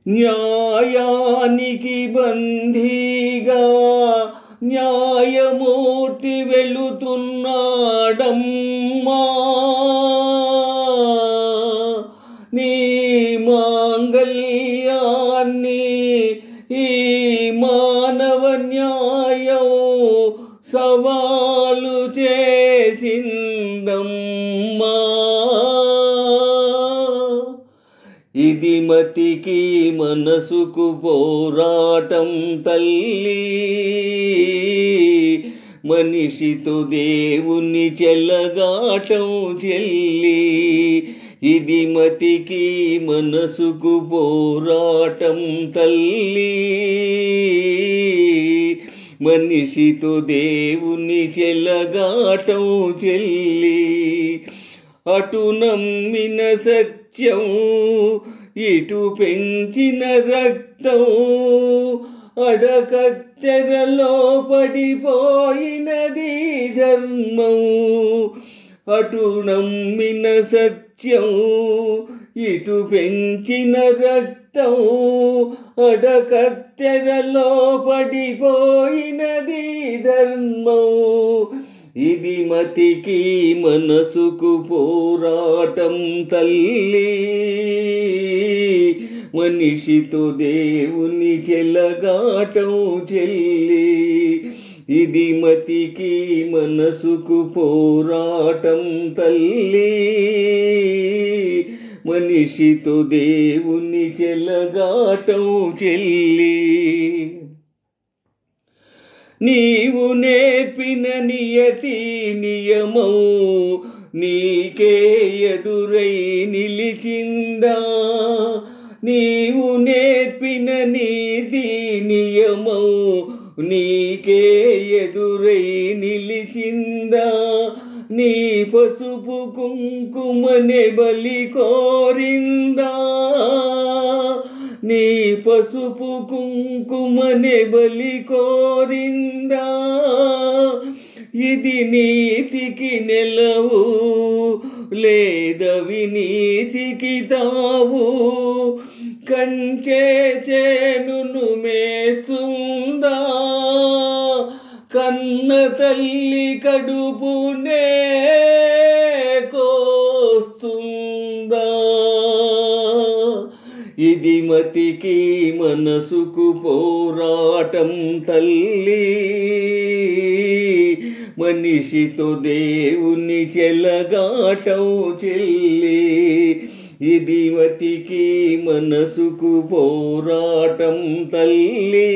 న్యాయానికి బందీగా న్యాయమూర్తి వెళుతున్నాడమ్మా. నీ మాంగళ్యాన్ని ఈ మానవ న్యాయం సవాలు చేసిందమ్మా. ఇది మతికి మనసుకు పోరాటం తల్లి, మనిషితో దేవుని చెలగాటం చెల్లి. ఇది మతికి మనసుకు పోరాటం తల్లి, మనిషితో దేవుని చెలగాటం చెల్లి. అటు నమ్మిన సత్యం, ఇటు పెంచిన రక్తం, అడకత్తెరలో పడిపోయినది ధర్మం. అటు నమ్మిన సత్యం, ఇటు పెంచిన రక్తం, అడకత్తెరలో పడిపోయినది ధర్మం. ఇది మతికి మనసుకు పోరాటం తల్లి, మనిషితో దేవుని చెలగాటం చెల్లి. ఇది మతికి మనసుకు పోరాటం తల్లి, మనిషితో దేవుని చెలగాటం చెల్లి. నీవు నేర్పిన నియతి నియమం నీకే ఎదురై నిలిచిందా? నీవు నేర్పిన నీతి నియమం నీకే ఎదురై నిలిచిందా? నీ పసుపు కుంకుమనే బలి కోరిందా? నీ పసుపు కుంకుమనే బలి కోరిందా? ఇది నీతికి నెలవు లేదవినీతికి తావు. కంచే చేనును మేస్తుందా? కన్న తల్లి కడుపునే కోస్తుందా? ఇది మతికి మనసుకు పోరాటం తల్లి, మనిషితో దేవుని చెలగాటం చెల్లి. ఇది మతికి మనసుకు పోరాటం తల్లి,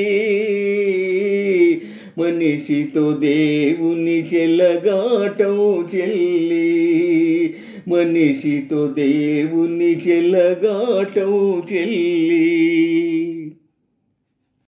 మనిషితో దేవుని చెలగాటం చెల్లి. మనిషితో దేవుని చెలగాటం చెల్లి.